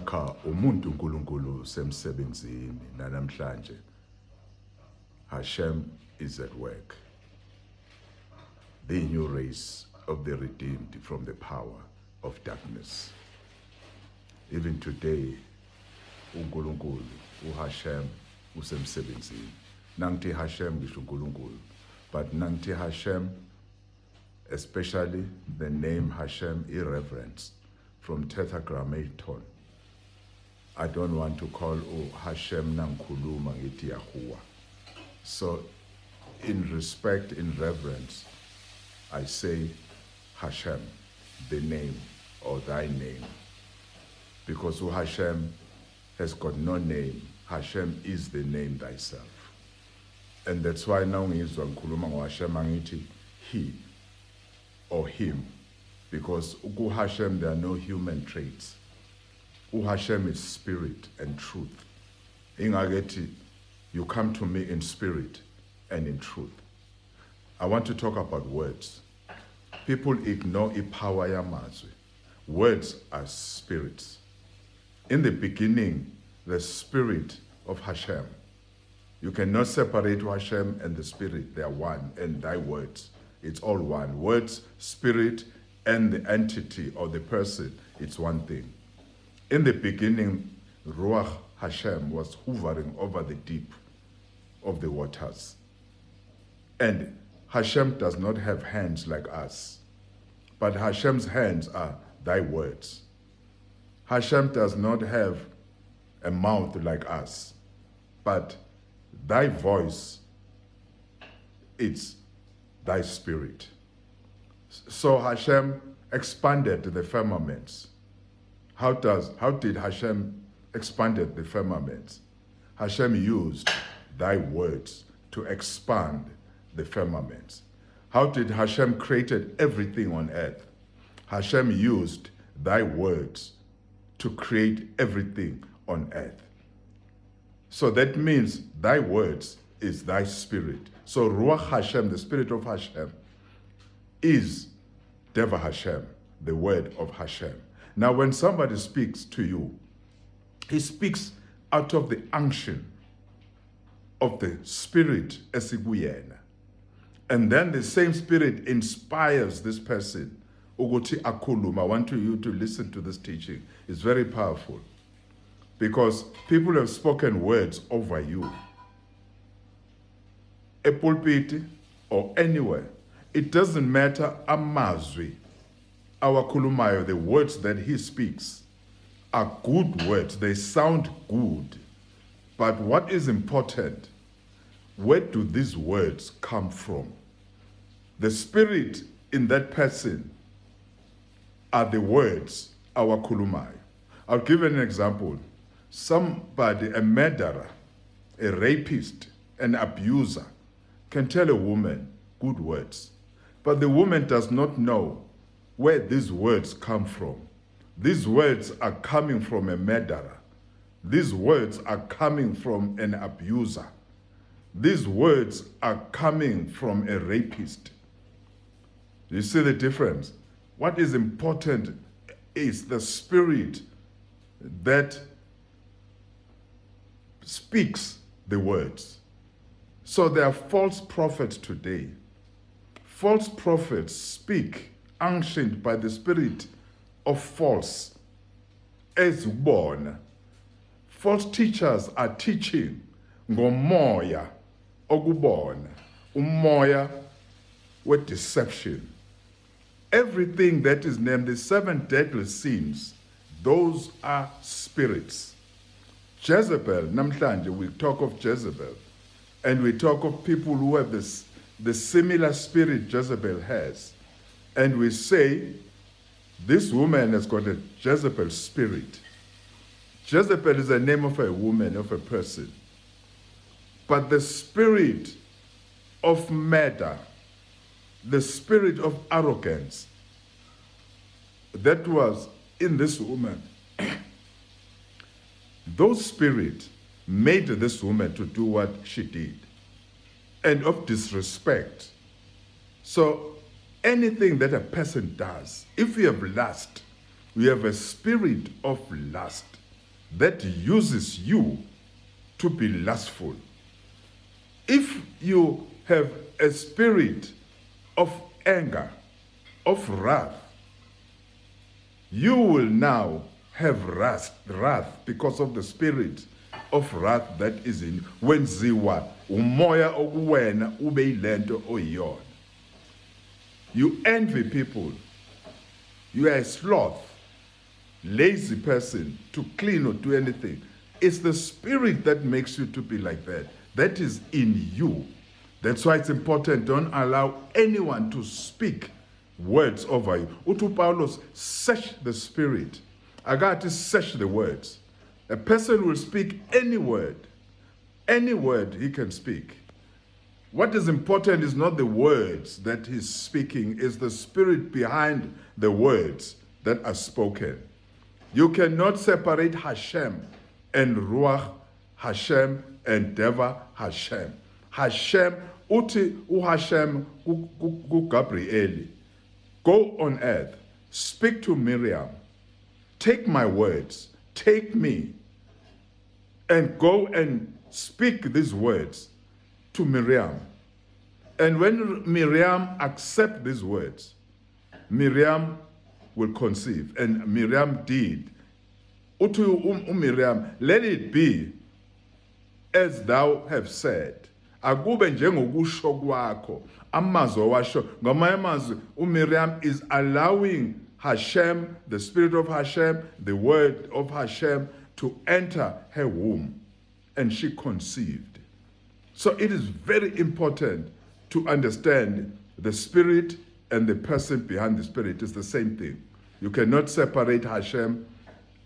sakha umuntu uNkulunkulu semsebenzini namhlanje. Hashem is at work. The new race of the redeemed from the power of darkness. Even today, uNkulunkulu, uHashem usemsebenzini. Nangti Hashem ngisho uNkulunkulu, but nangti Hashem, especially the name Hashem, irreverence from Tetragrammaton. I don't want to call Hashem nankuluma ngithi Yahuwah. So in respect, in reverence, I say Hashem, the name or thy name. Because Hashem has got no name. Hashem is the name thyself. And that's why now ngizwa ngikhuluma ngoHashem angithi he or him. Because Hashem there are no human traits. Hashem is spirit and truth. Ingagethi, you come to me in spirit and in truth. I want to talk about words. People ignore ipower yamazwi. Words are spirits. In the beginning, the spirit of Hashem. You cannot separate Hashem and the spirit. They are one, and thy words. It's all one. Words, spirit, and the entity or the person, it's one thing. In the beginning, Ruach Hashem was hovering over the deep of the waters. And Hashem does not have hands like us, but Hashem's hands are thy words. Hashem does not have a mouth like us, but thy voice, it's thy spirit. So Hashem expanded the firmaments. How did Hashem expanded the firmaments? Hashem used thy words to expand the firmaments. How did Hashem created everything on earth? Hashem used thy words to create everything on earth. So that means thy words is thy spirit. So Ruach Hashem, the spirit of Hashem, is Deva Hashem, the word of Hashem. Now when somebody speaks to you, he speaks out of the unction of the spirit esikuyena. And then the same spirit inspires this person. Uguti akuluma. I want you to listen to this teaching. It's very powerful. Because people have spoken words over you. A pulpit or anywhere. It doesn't matter amazwi. Our kulumayo, the words that he speaks are good words. They sound good. But what is important, where do these words come from? The spirit in that person are the words, our kulumayo. I'll give an example. Somebody, a murderer, a rapist, an abuser, can tell a woman good words. But the woman does not know where these words come from. These words are coming from a murderer. These words are coming from an abuser. These words are coming from a rapist. You see the difference? What is important is the spirit that speaks the words. So there are false prophets today. False prophets speak unctioned by the spirit of false. As born, false teachers are teaching ngomoya okubona, umoya with deception. Everything that is named the 7 deadly sins, those are spirits. Jezebel, namhlanje, we talk of Jezebel, and we talk of people who have the similar spirit Jezebel has. And we say, this woman has got a Jezebel spirit. Jezebel is the name of a woman, of a person. But the spirit of murder, the spirit of arrogance that was in this woman, those spirits made this woman to do what she did, and of disrespect. So anything that a person does, if you have lust, we have a spirit of lust. that uses you to be lustful. If you have a spirit of anger, of wrath, you will now have wrath because of the spirit of wrath that is in you. Wenziwa umoya okuwena ube yilento oyiyona. You envy people. You are a sloth, lazy person to clean or do anything. It's the spirit that makes you to be like that. That is in you. That's why it's important. Don't allow anyone to speak words over you. Utu Paulos, search the spirit. I got to search the words. A person will speak any word he can speak. What is important is not the words that he's speaking, it's the spirit behind the words that are spoken. You cannot separate Hashem and Ruach Hashem and Deva Hashem. Hashem, uti Hashem ku Gabrieli. Go on earth, speak to Miriam, take my words, take me, and go and speak these words to Miriam. And when Miriam accepts these words, Miriam will conceive. And Miriam did. Utu Miriam, let it be as thou have said. Akube njengokusho kwakho. Amazwi washo. Ngamanye amazwi, Miriam is allowing Hashem, the spirit of Hashem, the word of Hashem, to enter her womb. And she conceived. So it is very important to understand the spirit and the person behind the spirit is the same thing. You cannot separate Hashem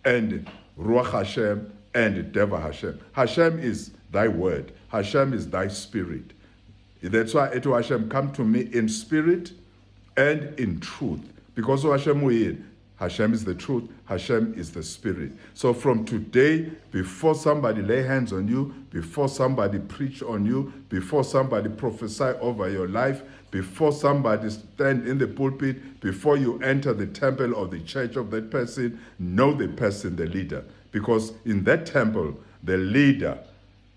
and Ruach Hashem and Deva Hashem. Hashem is thy word. Hashem is thy spirit. That's why Eto Hashem come to me in spirit and in truth. Because Hashem we in. Hashem is the truth. Hashem is the spirit. So from today, before somebody lay hands on you, before somebody preach on you, before somebody prophesy over your life, before somebody stand in the pulpit, before you enter the temple or the church of that person, know the person, the leader. Because in that temple, the leader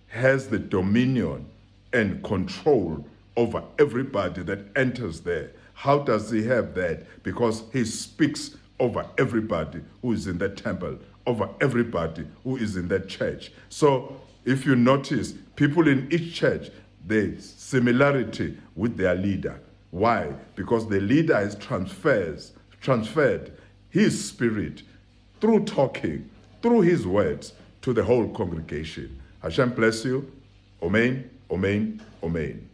has the dominion and control over everybody that enters there. How does he have that? Because he speaks over everybody who is in that temple, over everybody who is in that church. So if you notice, people in each church, the similarity with their leader. Why? Because the leader has transferred his spirit through talking, through his words, to the whole congregation. Hashem bless you. Amen, amen, amen.